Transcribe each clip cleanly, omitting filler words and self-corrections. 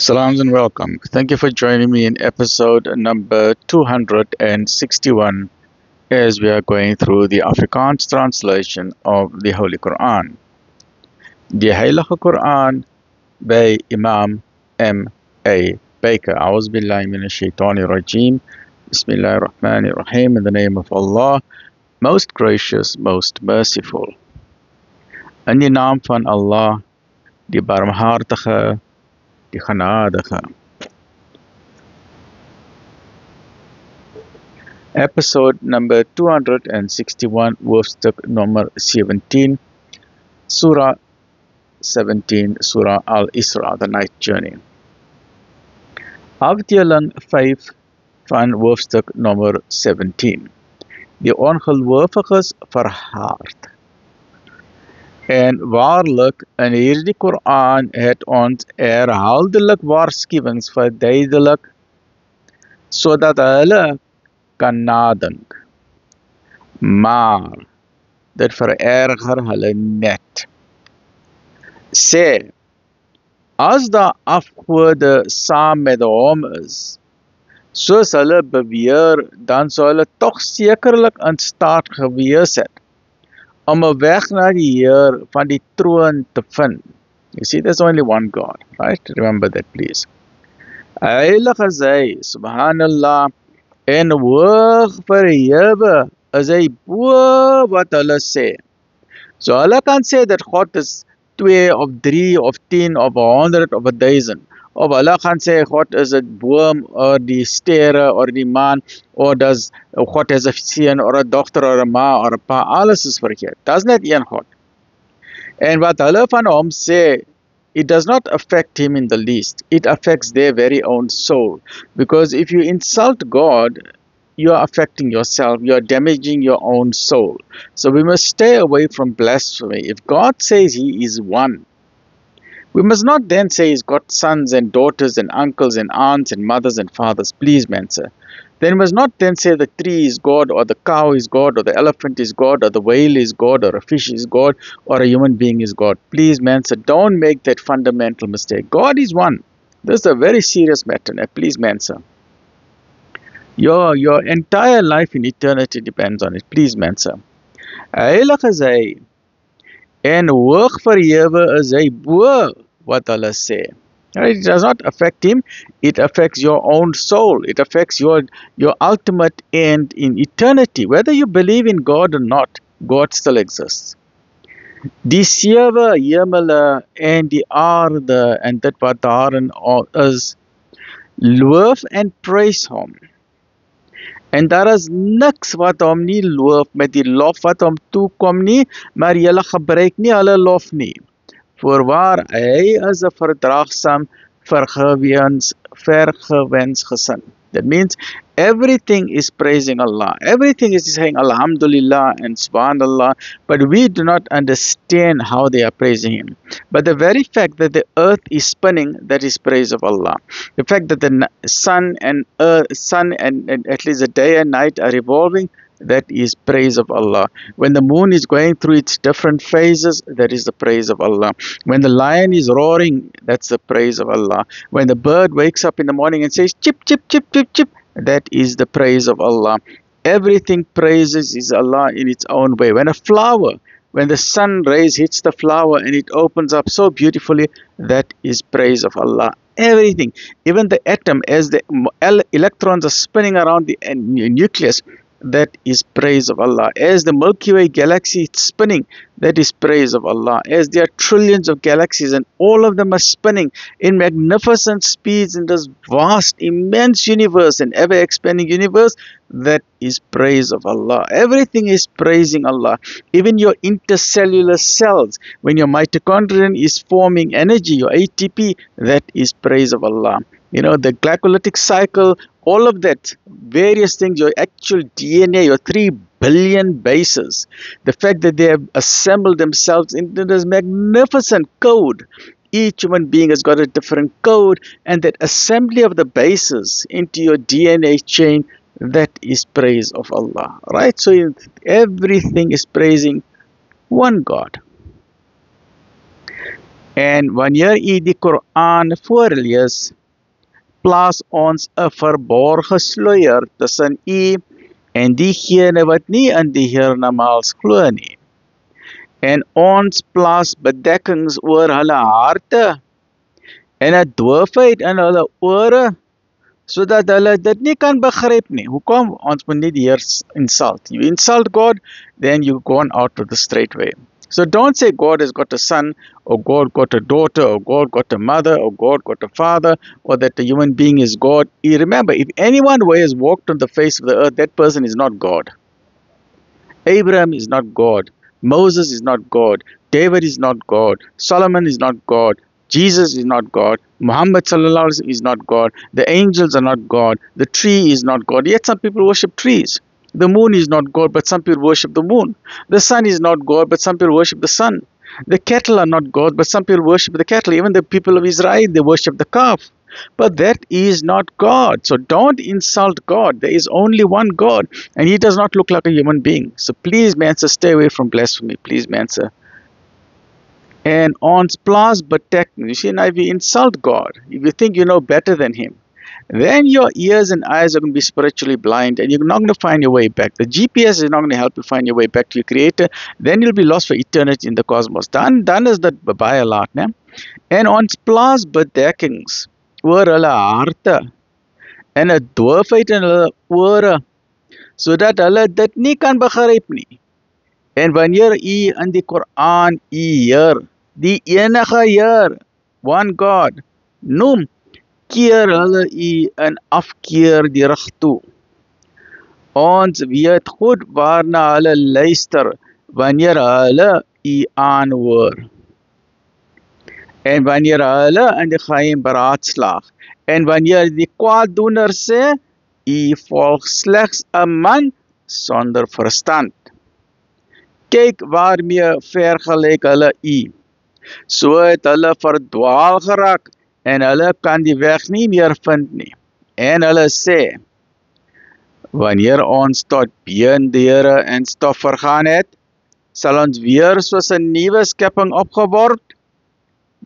Salams and welcome. Thank you for joining me in episode number 261 as we are going through the Afrikaans translation of the Holy Quran. Die Heilige Quran by Imam M.A. Baker. A'udhu billahi minash shaitani rajim. Bismillahir Rahmanir Rahim. In the name of Allah, most gracious, most merciful. In die naam van Allah, die barmhartige, die genadige. Episode number 261, hoofstuk nummer 17, Surah 17, Surah Al-Isra, the night journey. Afdeling 5 van hoofstuk nummer 17. Die ongelowiges verhard. En waarlik, in hierdie Koran het ons herhaaldelik waarskuwings verduidelik, sodat hulle kan nadink. Maar, dit vererger hulle net. Sê, as daar afgode saam met hom is, soos hulle beweer, dan sou hulle tog sekerlik in staat gewees het, om 'n weg na die Heer van die troon te vind. You see, there's only one God, right? Remember that, please. Heilig is hy, subhanallah, en hoog verhewe is hy bo wat hulle sê. So hulle kan sê dat God is 2 of 3 of 10 of 100 of 1000. Of hulle gaan sê God is 'n boom or die sterre or die maan, or God is 'n seun or 'n dogter or 'n ma or 'n pa, alles is verkeerd. Dis net een God. En wat hulle van hom sê, it does not affect him in the least. It affects their very own soul. Because if you insult God, you are affecting yourself, you are damaging your own soul. So we must stay away from blasphemy. If God says he is one, we must not then say he's got sons and daughters and uncles and aunts and mothers and fathers. Please, man, sir. Then we must not then say the tree is God, or the cow is God, or the elephant is God, or the whale is God, or a fish is God, or a human being is God. Please, man, sir, don't make that fundamental mistake. God is one. This is a very serious matter. Now, please, man, sir. Your entire life in eternity depends on it. Please, man, sir. Heilig is hy, en hoog verhewe is hy bo wat hulle sê. Right? It does not affect him, it affects your own soul, it affects your ultimate end in eternity. Whether you believe in God or not, God still exists. Die 7 hemele en die aarde en dit wat daarin is, loof en prys hom. En daar is niks wat hom nie loof met die lof wat hom toekom nie, maar julle gebruik nie hulle lof nie. Voorwaar, hy is 'n verdraagsaam, vergewensgesin. That means everything is praising Allah. Everything is saying Alhamdulillah and Subhanallah, but we do not understand how they are praising Him. But the very fact that the earth is spinning, that is praise of Allah. The fact that the sun and at least the day and night are revolving, that is praise of Allah. When the moon is going through its different phases, that is the praise of Allah. When the lion is roaring, that's the praise of Allah. When the bird wakes up in the morning and says chip, chip, chip, chip, chip, that is the praise of Allah. Everything praises is Allah in its own way. When the sun rays hits the flower and it opens up so beautifully, that is praise of Allah. Everything, even the atom, as the electrons are spinning around the nucleus, that is praise of Allah. As the Milky Way galaxy is spinning, that is praise of Allah. As there are trillions of galaxies and all of them are spinning in magnificent speeds in this vast, immense universe and ever-expanding universe, that is praise of Allah. Everything is praising Allah. Even your intercellular cells, when your mitochondrion is forming energy, your ATP, that is praise of Allah. You know, the glycolytic cycle, all of that, various things, your actual DNA, your 3 billion bases, the fact that they have assembled themselves into this magnificent code. Each human being has got a different code, and that assembly of the bases into your DNA chain, that is praise of Allah, right? So everything is praising one God. En wanneer u die Koran voorlees, plaas ons 'n verborge sluier tussen u en diegene wat nie in die hiernamaals glo nie. En ons plaas bedekkings oor hulle harte en 'n doofheid in hulle ore, sodat hulle dit nie kan begryp nie. Hoekom? Ons moet nie die Heer insult. You insult God, then you've gone out of the straight way. So don't say God has got a son, or God got a daughter, or God got a mother, or God got a father, or that a human being is God. You remember, if anyone who has walked on the face of the earth, that person is not God. Abraham is not God. Moses is not God. David is not God. Solomon is not God. Jesus is not God. Muhammad sallallahu alaihi wasallam is not God. The angels are not God. The tree is not God. Yet some people worship trees. The moon is not God, but some people worship the moon. The sun is not God, but some people worship the sun. The cattle are not God, but some people worship the cattle. Even the people of Israel, they worship the calf. But that is not God. So don't insult God. There is only one God, and He does not look like a human being. So please, man, sir, stay away from blasphemy. Please, man, sir. And ons plaas betekent, you see, now if you insult God, if you think you know better than Him, then your ears and eyes are going to be spiritually blind, and you're not going to find your way back. The GPS is not going to help you find your way back to your Creator. Then you'll be lost for eternity in the cosmos. Dan is dit baie laat, né? En ons plaas bedekkings oor hulle harte en 'n doofheid in hulle ore, sodat hulle dit nie kan begryp nie. En wanneer u in die Koran u Heer, die enige Heer, one God, noem, keer hulle u in afkeer die rug toe. Ons weet goed waarna hulle luister wanneer hulle u aanhoor. En wanneer hulle in die geheim beraadslaag. En wanneer die kwaaddoener sê, u volg slegs 'n man sonder verstand. Kyk waarmee vergelyk hulle u. So het hulle verdwaal geraak en hulle kan die weg nie meer vind nie. En hulle sê, wanneer ons tot been die Here en stof vergaan het, sal ons weer soos 'n nuwe skepping opgeword.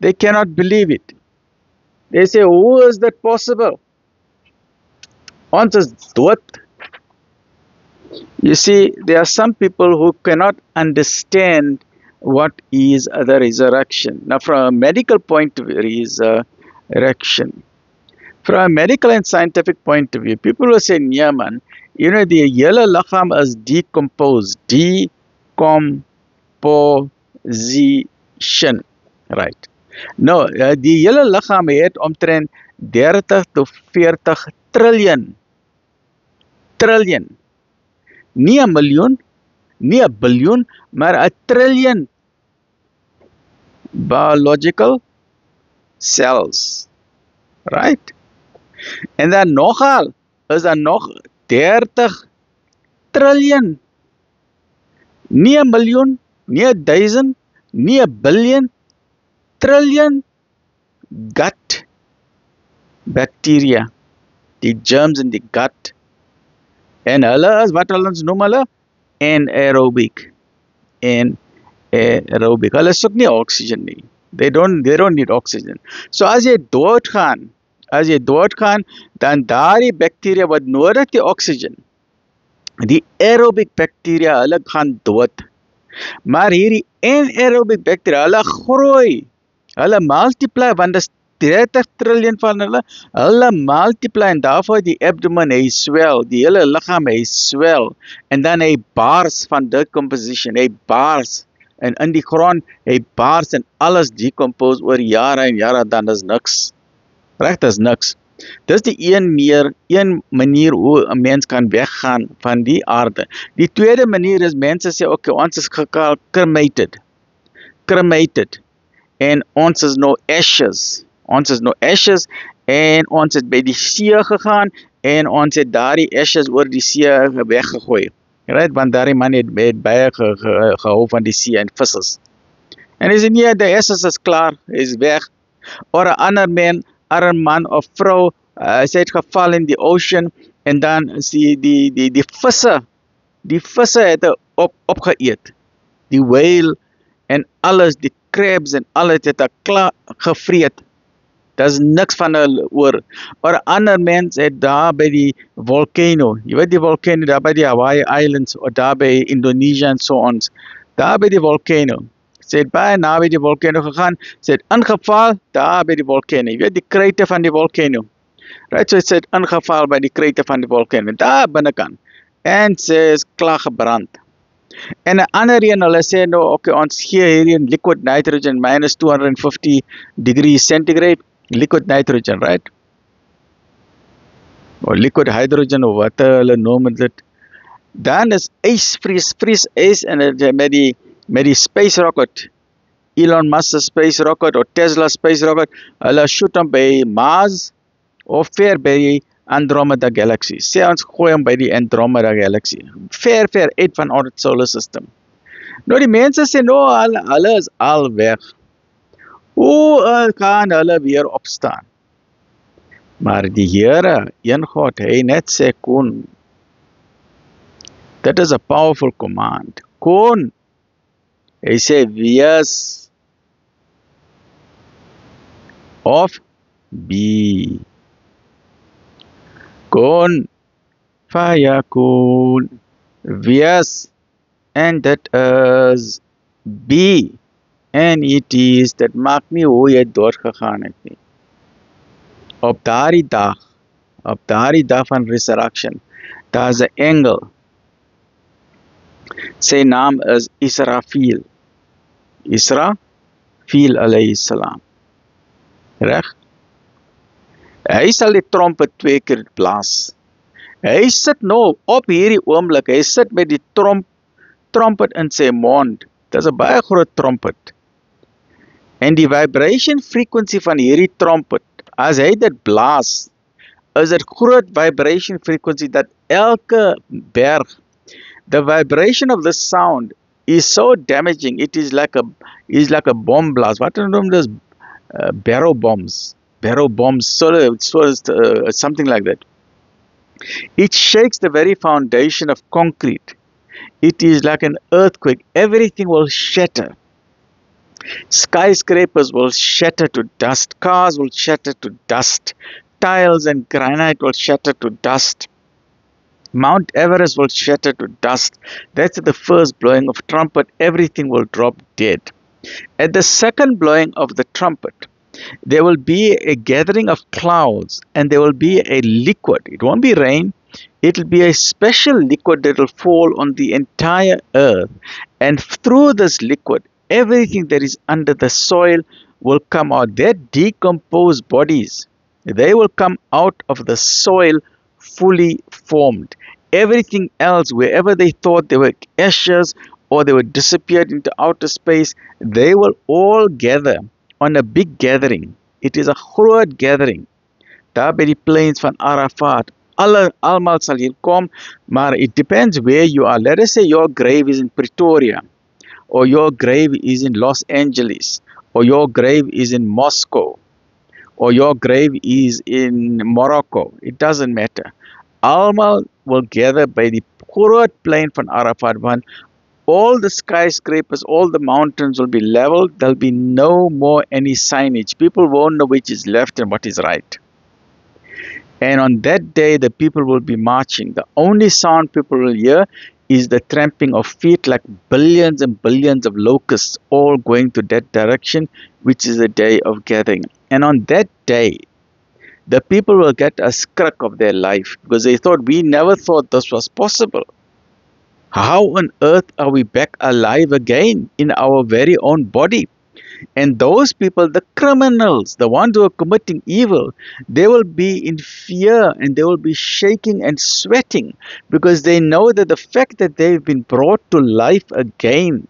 They cannot believe it. They say, how is that possible? Ons is dood. You see, there are some people who cannot understand what is the resurrection. Now, from a medical point of view, resurrection. From a medical and scientific point of view, people will say, yeah, man, you know, the hele lichaam is decomposed. Decomposition. Right. Nou, die hele lichaam het omtrent 30 tot 40 triljoen. Nie 'n miljoen, nie 'n biljoen, maar 'n triljoen biological cells. Right? En dan nogal is daar nog 30 triljoen. Nie 'n miljoen, nie 'n duisend, nie 'n biljoen, triljoen gut bacteria. Die germs in die gut. En hulle is wat hulle ons noem hulle anaerobic. Anaerobic. Hulle soek nie oxygen nie. They don't need oxygen. So as jy doodgaan, dan daardie bacteria wat nodig die oxygen, die aerobic bacteria, hulle gaan dood. Maar hierdie anaerobic bacteria, hulle groei. Hulle multiply, want dis 30 triljoen van hulle multiply, en daarvoor die abdomen, hy swel, die hele lichaam, hy swel, en dan hy bars van decomposition, hy bars, en in die grond, hy bars, en alles decompose oor jare en jare, dan is niks. Recht, is niks. Dis die een manier hoe 'n mens kan weggaan van die aarde. Die tweede manier is, mense sê, okay, ons is cremated, en ons is nou ashes, en ons het by die see gegaan, en ons het daardie ashes oor die see weggegooi. Right? Want daardie man het baie gehou van die see en vissers. En hy sê, nee, die ashes is klaar, is weg. Or 'n ander man, arm man of vrou, sy het geval in die ocean, en dan is die visse het opgeëet. Die whale, en alles, die crabs en al het klaar gevreet. Daar's niks van hulle oor. Or ander mens het daar by die volcano, jy weet die volcano daar by die Hawaii Islands of daar by Indonesia en so ons. Daar by die volcano. Sy het baie naby die volcano gegaan. Sy het ingeval daar by die volcano. Jy weet die kruite van die volcano. Right, so sy het ingeval by die kruite van die volcano. Daar binnekant. En sy is klaar gebrand. En 'n ander een, hulle sê nou, okay, ons gee hierdie liquid nitrogen minus 250 degrees centigrade. Liquid nitrogen, right? Or liquid hydrogen of wat hulle noem dit. Dan is ys, vries ys en met die space rocket, Elon Musk space rocket of Tesla space rocket, hulle shoot hom by Mars of ver by die Andromeda galaxy. Sê ons gooi hom by die Andromeda galaxy. Ver uit van ons solar system. Nou die mense sê nou hulle is al weg. Hoe kan hulle weer opstaan? Maar die Here, een God, hy net sê kun. That is a powerful command. Kun. Hy sê wees of be. Kun fayakun. Wees. And that is be. And it is, dat maak nie hoe jy doodgegaan het nie. Op daardie dag van resurrection, daar is 'n engel. Sy naam is Israfil. Israfil alayhi salam. Reg? Hy sal die trompet 2 keer blaas. Hy sit nou op hierdie oomblik, hy sit met die trompet in sy mond. Dit is 'n baie groot trompet. En die vibration frequency van hierdie trompet, as hy dit blaas, is dit groot vibration frequency dat elke berg, the vibration of the sound is so damaging, it is like a bomb blast. Wat noem this? Barrel bombs, something like that. It shakes the very foundation of concrete. It is like an earthquake. Everything will shatter. Skyscrapers will shatter to dust. Cars will shatter to dust. Tiles and granite will shatter to dust. Mount Everest will shatter to dust. That's the first blowing of trumpet. Everything will drop dead. At the second blowing of the trumpet, there will be a gathering of clouds and there will be a liquid. It won't be rain. It will be a special liquid that will fall on the entire earth. And through this liquid, everything that is under the soil will come out. Their decomposed bodies, they will come out of the soil fully formed. Everything else, wherever they thought they were ashes or they were disappeared into outer space, they will all gather on a big gathering. It is a groot gathering. Daar by die plains van Arafat. Almal sal hier kom, maar it depends where you are. Let us say your grave is in Pretoria, or your grave is in Los Angeles, or your grave is in Moscow, or your grave is in Morocco. It doesn't matter. Almal will gather by the groot plain van Arafat, want all the skyscrapers, all the mountains will be leveled. There'll be no more any signage. People won't know which is left and what is right. And on that day, the people will be marching. The only sound people will hear is the tramping of feet, like billions and billions of locusts all going to that direction, which is the day of gathering. And on that day, the people will get a skrik of their life because they thought, we never thought this was possible. How on earth are we back alive again in our very own body? And those people, the criminals, the ones who are committing evil, they will be in fear and they will be shaking and sweating because they know that the fact that they've been brought to life again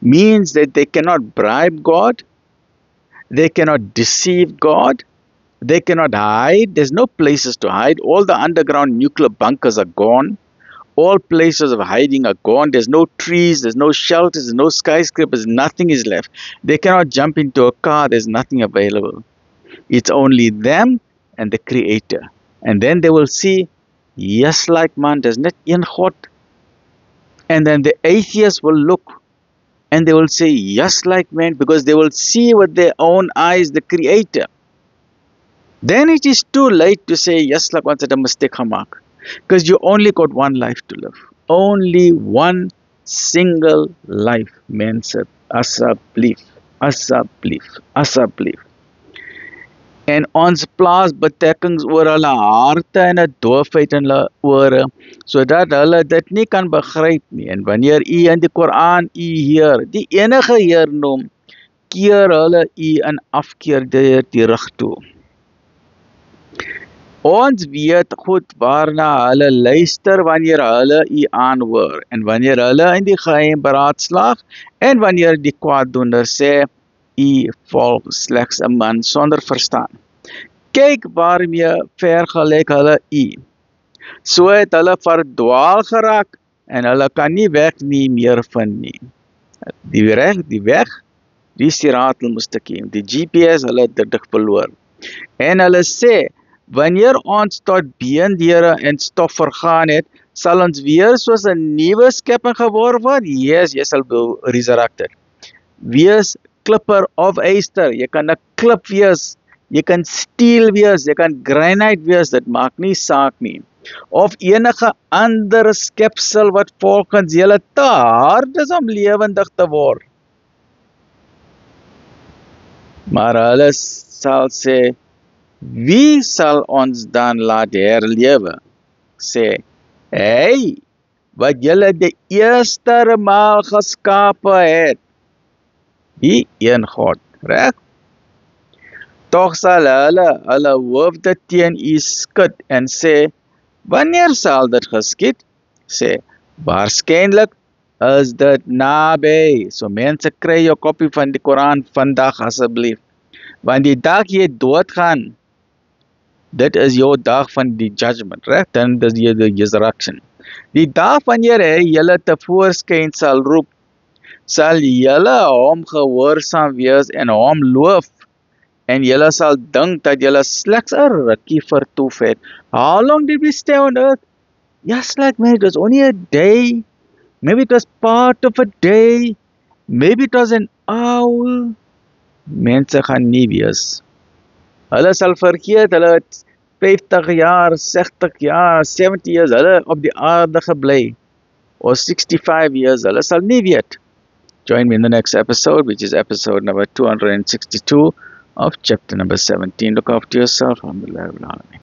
means that they cannot bribe God, they cannot deceive God, they cannot hide. There's no places to hide. All the underground nuclear bunkers are gone. All places of hiding are gone. There's no trees, there's no shelters, there's no skyscrapers, nothing is left. They cannot jump into a car, there's nothing available. It's only them and the Creator. And then they will see, yes, like man, there's not een God. And then the atheist will look And they will say, yes, like men, because they will see with their own eyes the Creator. Then it is too late to say, yes, like once at a mistake, hamak. Because you only got one life to live. Only one single life, mensen. Asseblief, asseblief, asseblief. En ons plaas betekkings oor hulle harte en 'n doofheid in hulle ore sodat hulle dit nie kan begryp nie. En wanneer u in die Koran u Heer, die enige Heer noem, keer hulle u in afkeer deur die rug toe. Ons weet goed waarna hulle luister wanneer hulle u aanhoor en wanneer hulle in die geheim beraadslaag en wanneer die kwaaddoener sê u volg slegs 'n man sonder verstaan. Kyk waarmee vergelyk hulle u. So het hulle verdwaal geraak en hulle kan nie weg nie meer vind nie. Die weg, die Siraat al-Mustaqim, die GPS, hulle het dit verloor. En hulle sê, wanneer ons tot beendeure en stof vergaan het, sal ons weer soos 'n nuwe skepping geword word. Yes, jy sal be resurrected. Wees klipper of eyster. Jy kan 'n klip wees, jy kan steel wees, jy kan granite wees, dit maak nie saak nie. Of enige ander skepsel wat volgens julle te hard is om lewendig te word. Maar hulle sal sê, wie sal ons dan laat herlewe? Sê, hey, wat julle die eerste maal geskape het, die een God, reg? Tog sal hulle hoofde teen u skud en sê, wanneer sal dit geskied? Sê, waarskynlik is dit naby. So mense, kry jou kopie van die Koran vandag asseblief. Want die dag jy doodgaan, dit is jou dag van die judgment, reg? Dan is jy die resurrection. Die dag wanneer hy julle tevoorskyn sal roep, sal julle hom gehoorsaam wees en hom loof. En julle sal dink dat julle slegs 'n rukkie vertoef het. How long did we stay on earth? Yes, like man, it was only a day. Maybe it was part of a day. Maybe it was an hour. Mense gaan nie wees. Hulle sal vergeet, hulle het 50 jaar, 60 jaar, 70 years, hulle op die aarde gebly. Or 65 years, hulle sal nie weet. Join me in the next episode, which is episode number 262 of chapter number 17. Look after yourself. Alhamdulillah.